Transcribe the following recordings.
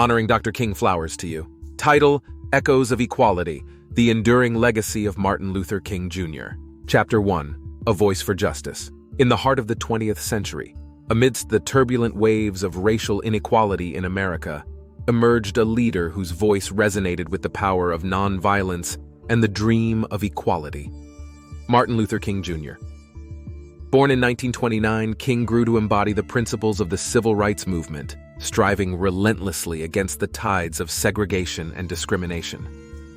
honoring Dr. King flowers to you. Title: Echoes of Equality, the Enduring Legacy of Martin Luther King Jr. Chapter 1: A Voice for Justice. In the heart of the 20th century, amidst the turbulent waves of racial inequality in America, emerged a leader whose voice resonated with the power of nonviolence and the dream of equality. Martin Luther King Jr. Born in 1929, King grew to embody the principles of the civil rights movement, striving relentlessly against the tides of segregation and discrimination.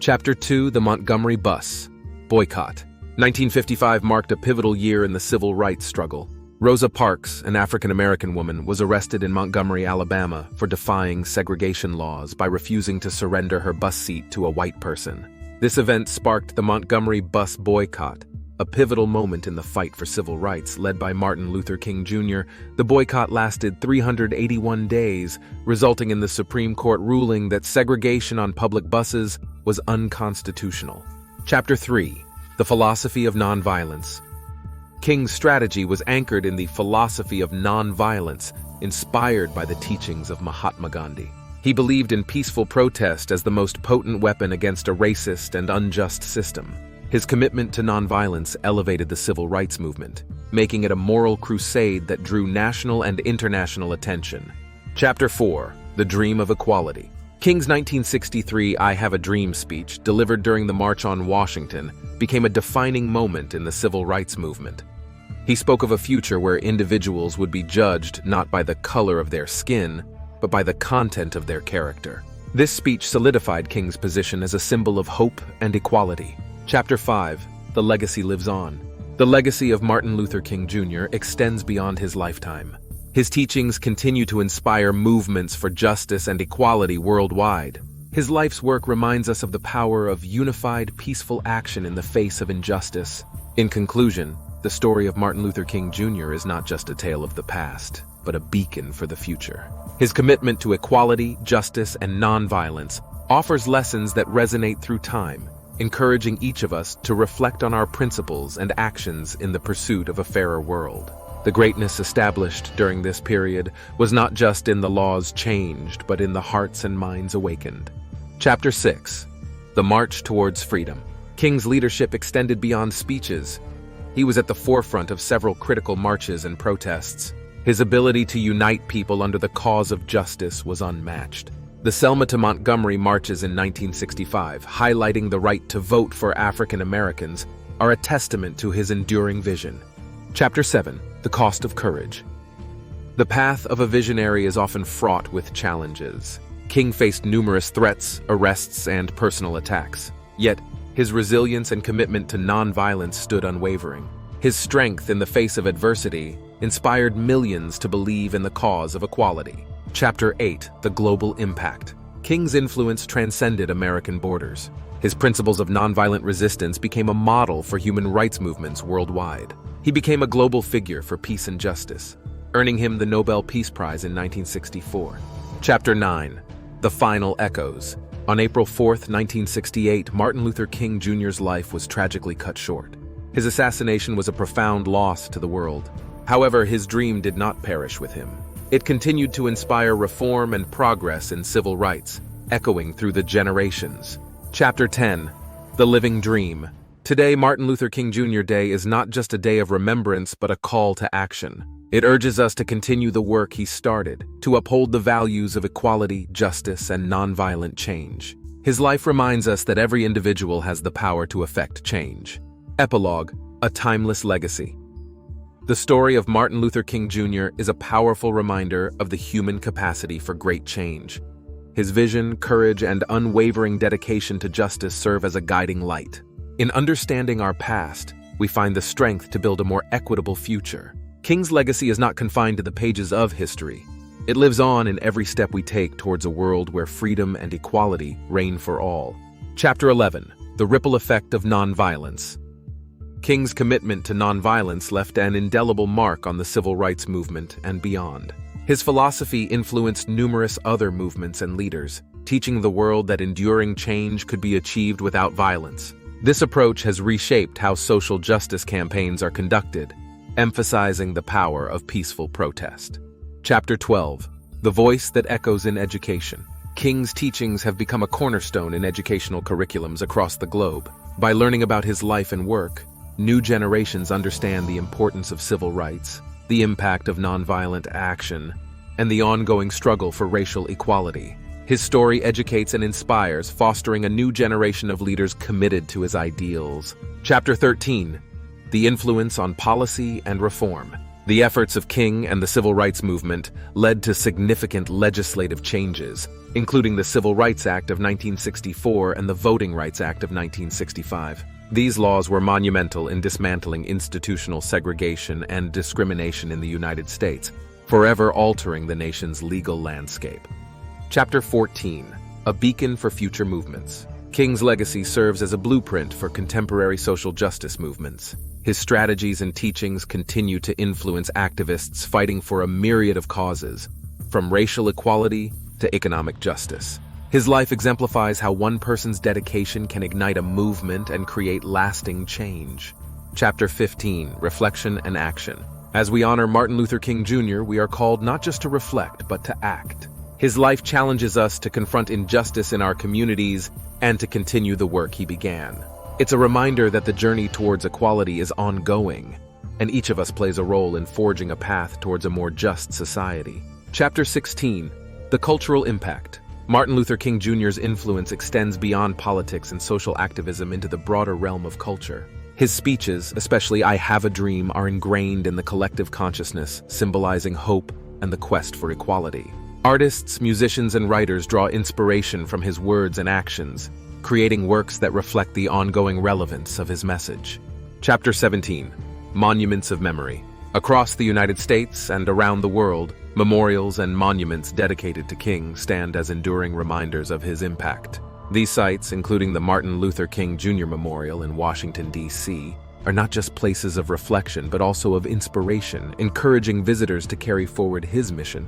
Chapter 2: The Montgomery Bus Boycott. 1955 marked a pivotal year in the civil rights struggle. Rosa Parks, an African-American woman, was arrested in Montgomery, Alabama, for defying segregation laws by refusing to surrender her bus seat to a white person. This event sparked the Montgomery Bus Boycott, a pivotal moment in the fight for civil rights led by Martin Luther King Jr. The boycott lasted 381 days, resulting in the Supreme Court ruling that segregation on public buses was unconstitutional. Chapter 3: The Philosophy of Nonviolence. King's strategy was anchored in the philosophy of nonviolence, inspired by the teachings of Mahatma Gandhi. He believed in peaceful protest as the most potent weapon against a racist and unjust system. His commitment to nonviolence elevated the civil rights movement, making it a moral crusade that drew national and international attention. Chapter 4: The Dream of Equality. King's 1963 "I Have a Dream" speech, delivered during the March on Washington, became a defining moment in the civil rights movement. He spoke of a future where individuals would be judged not by the color of their skin, but by the content of their character. This speech solidified King's position as a symbol of hope and equality. Chapter 5: The Legacy Lives On. The legacy of Martin Luther King Jr. extends beyond his lifetime. His teachings continue to inspire movements for justice and equality worldwide. His life's work reminds us of the power of unified, peaceful action in the face of injustice. In conclusion, the story of Martin Luther King Jr. is not just a tale of the past, but a beacon for the future. His commitment to equality, justice, and nonviolence offers lessons that resonate through time, encouraging each of us to reflect on our principles and actions in the pursuit of a fairer world. The greatness established during this period was not just in the laws changed, but in the hearts and minds awakened. Chapter 6: The March Towards Freedom. King's leadership extended beyond speeches. He was at the forefront of several critical marches and protests. His ability to unite people under the cause of justice was unmatched. The Selma to Montgomery marches in 1965, highlighting the right to vote for African Americans, are a testament to his enduring vision. Chapter 7: The Cost of Courage. The path of a visionary is often fraught with challenges. King faced numerous threats, arrests, and personal attacks. Yet, his resilience and commitment to nonviolence stood unwavering. His strength in the face of adversity inspired millions to believe in the cause of equality. Chapter 8: The Global Impact. King's influence transcended American borders. His principles of nonviolent resistance became a model for human rights movements worldwide. He became a global figure for peace and justice, earning him the Nobel Peace Prize in 1964. Chapter 9: The Final Echoes. On April 4, 1968, Martin Luther King Jr.'s life was tragically cut short. His assassination was a profound loss to the world. However, his dream did not perish with him. It continued to inspire reform and progress in civil rights, echoing through the generations. Chapter 10: The Living Dream. Today, Martin Luther King Jr. Day is not just a day of remembrance, but a call to action. It urges us to continue the work he started, to uphold the values of equality, justice, and nonviolent change. His life reminds us that every individual has the power to effect change. Epilogue: A Timeless Legacy. The story of Martin Luther King Jr. is a powerful reminder of the human capacity for great change. His vision, courage, and unwavering dedication to justice serve as a guiding light. In understanding our past, we find the strength to build a more equitable future. King's legacy is not confined to the pages of history. It lives on in every step we take towards a world where freedom and equality reign for all. Chapter 11: The Ripple Effect of Nonviolence. King's commitment to nonviolence left an indelible mark on the civil rights movement and beyond. His philosophy influenced numerous other movements and leaders, teaching the world that enduring change could be achieved without violence. This approach has reshaped how social justice campaigns are conducted, emphasizing the power of peaceful protest. Chapter 12: The Voice That Echoes in Education. King's teachings have become a cornerstone in educational curriculums across the globe. By learning about his life and work, new generations understand the importance of civil rights, the impact of nonviolent action, and the ongoing struggle for racial equality. His story educates and inspires, fostering a new generation of leaders committed to his ideals. Chapter 13: The Influence on Policy and Reform. The efforts of King and the civil rights movement led to significant legislative changes, including the Civil Rights Act of 1964 and the Voting Rights Act of 1965. These laws were monumental in dismantling institutional segregation and discrimination in the United States, forever altering the nation's legal landscape. Chapter 14: A Beacon for Future Movements. King's legacy serves as a blueprint for contemporary social justice movements. His strategies and teachings continue to influence activists fighting for a myriad of causes, from racial equality to economic justice. His life exemplifies how one person's dedication can ignite a movement and create lasting change. Chapter 15: Reflection and Action. As we honor Martin Luther King Jr., we are called not just to reflect, but to act. His life challenges us to confront injustice in our communities and to continue the work he began. It's a reminder that the journey towards equality is ongoing, and each of us plays a role in forging a path towards a more just society. Chapter 16: The Cultural Impact. Martin Luther King Jr.'s influence extends beyond politics and social activism into the broader realm of culture. His speeches, especially "I Have a Dream," are ingrained in the collective consciousness, symbolizing hope and the quest for equality. Artists, musicians, and writers draw inspiration from his words and actions, creating works that reflect the ongoing relevance of his message. Chapter 17: Monuments of Memory. Across the United States and around the world, memorials and monuments dedicated to King stand as enduring reminders of his impact. These sites, including the Martin Luther King Jr. Memorial in Washington, D.C., are not just places of reflection but also of inspiration, encouraging visitors to carry forward his mission.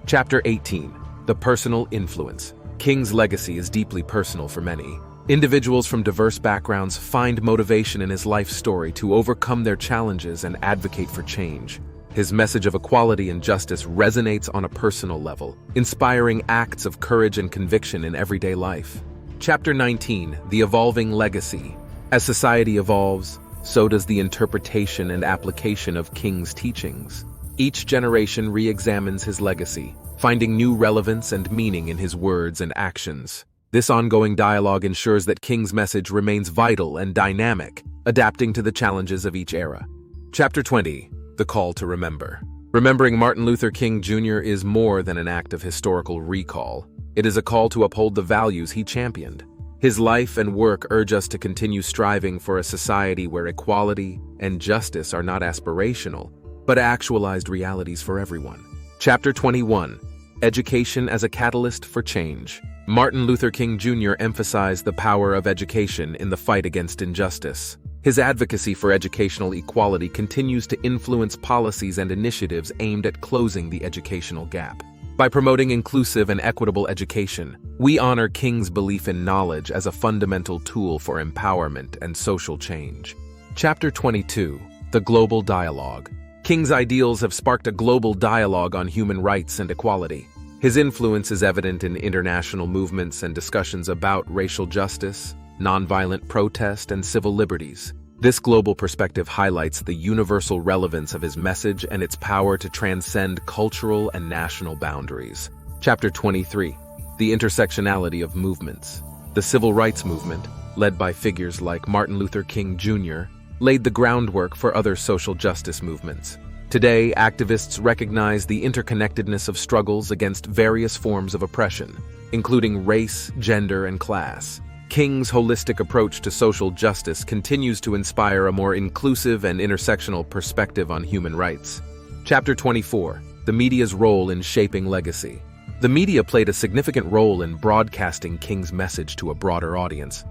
Chapter 18: The Personal Influence. King's legacy is deeply personal for many. Individuals from diverse backgrounds find motivation in his life story to overcome their challenges and advocate for change. His message of equality and justice resonates on a personal level, inspiring acts of courage and conviction in everyday life. Chapter 19: The Evolving Legacy. As society evolves, so does the interpretation and application of King's teachings. Each generation re-examines his legacy, finding new relevance and meaning in his words and actions. This ongoing dialogue ensures that King's message remains vital and dynamic, adapting to the challenges of each era. Chapter 20: The Call to Remember. Remembering Martin Luther King Jr. is more than an act of historical recall. It is a call to uphold the values he championed. His life and work urge us to continue striving for a society where equality and justice are not aspirational, but actualized realities for everyone. Chapter 21: Education as a Catalyst for Change. Martin Luther King Jr. emphasized the power of education in the fight against injustice. His advocacy for educational equality continues to influence policies and initiatives aimed at closing the educational gap. By promoting inclusive and equitable education, we honor King's belief in knowledge as a fundamental tool for empowerment and social change. Chapter 22: The Global Dialogue. King's ideals have sparked a global dialogue on human rights and equality. His influence is evident in international movements and discussions about racial justice, nonviolent protest, and civil liberties. This global perspective highlights the universal relevance of his message and its power to transcend cultural and national boundaries. Chapter 23: The Intersectionality of Movements. The civil rights movement, led by figures like Martin Luther King Jr., laid the groundwork for other social justice movements. Today, activists recognize the interconnectedness of struggles against various forms of oppression, including race, gender, and class. King's holistic approach to social justice continues to inspire a more inclusive and intersectional perspective on human rights. Chapter 24: The Media's Role in Shaping Legacy. The media played a significant role in broadcasting King's message to a broader audience.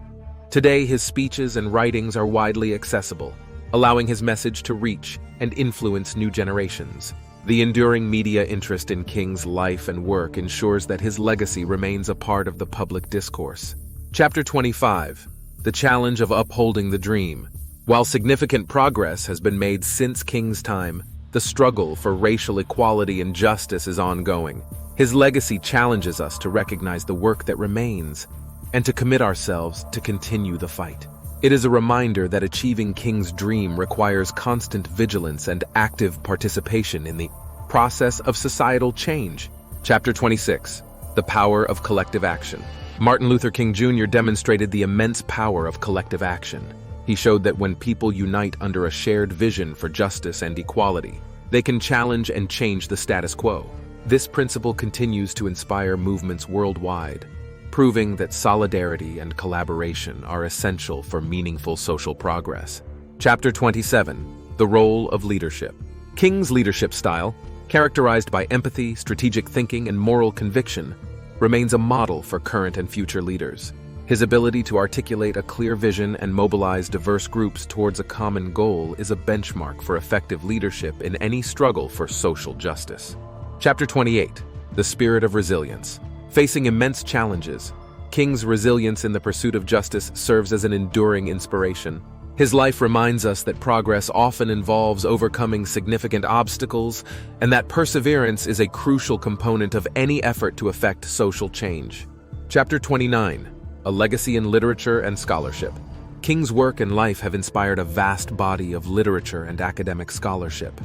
Today, his speeches and writings are widely accessible, allowing his message to reach and influence new generations. The enduring media interest in King's life and work ensures that his legacy remains a part of the public discourse. Chapter 25: The Challenge of Upholding the Dream. While significant progress has been made since King's time, The struggle for racial equality and justice is ongoing. His legacy challenges us to recognize the work that remains and to commit ourselves to continue the fight. It is a reminder that achieving King's dream requires constant vigilance and active participation in the process of societal change. Chapter 26. The Power of Collective Action. Martin Luther King Jr. demonstrated the immense power of collective action. He showed that when people unite under a shared vision for justice and equality, they can challenge and change the status quo. This principle continues to inspire movements worldwide, proving that solidarity and collaboration are essential for meaningful social progress. Chapter 27. The Role of Leadership. King's leadership style, characterized by empathy, strategic thinking, and moral conviction, remains a model for current and future leaders. His ability to articulate a clear vision and mobilize diverse groups towards a common goal is a benchmark for effective leadership in any struggle for social justice. Chapter 28. The Spirit of Resilience. Facing immense challenges, King's resilience in the pursuit of justice serves as an enduring inspiration. His life reminds us that progress often involves overcoming significant obstacles, and that perseverance is a crucial component of any effort to effect social change. Chapter 29. A Legacy in Literature and Scholarship. King's work and life have inspired a vast body of literature and academic scholarship.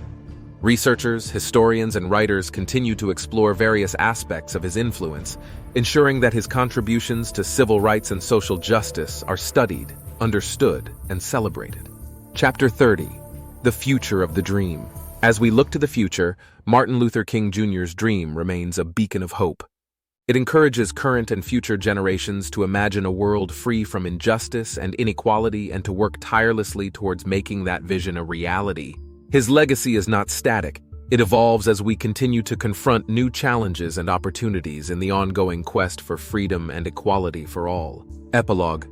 Researchers, historians, and writers continue to explore various aspects of his influence, ensuring that his contributions to civil rights and social justice are studied, understood, and celebrated. Chapter 30. The Future of the Dream. As we look to the future, Martin Luther King Jr.'s dream remains a beacon of hope. It encourages current and future generations to imagine a world free from injustice and inequality and to work tirelessly towards making that vision a reality. His legacy is not static. It evolves as we continue to confront new challenges and opportunities in the ongoing quest for freedom and equality for all. Epilogue.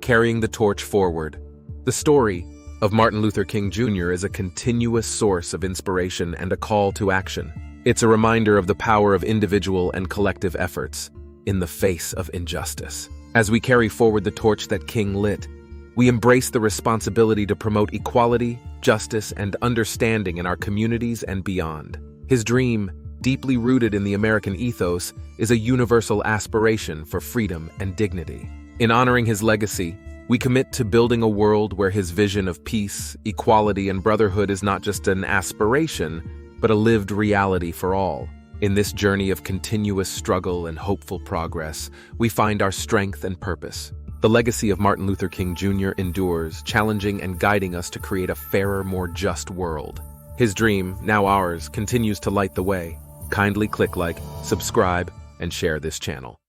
Carrying the torch forward. The story of Martin Luther King Jr. is a continuous source of inspiration and a call to action. It's a reminder of the power of individual and collective efforts in the face of injustice. As we carry forward the torch that King lit, we embrace the responsibility to promote equality, justice, and understanding in our communities and beyond. His dream, deeply rooted in the American ethos, is a universal aspiration for freedom and dignity. In honoring his legacy, we commit to building a world where his vision of peace, equality, and brotherhood is not just an aspiration, but a lived reality for all. In this journey of continuous struggle and hopeful progress, we find our strength and purpose. The legacy of Martin Luther King Jr. endures, challenging and guiding us to create a fairer, more just world. His dream, now ours, continues to light the way. Kindly click like, subscribe, and share this channel.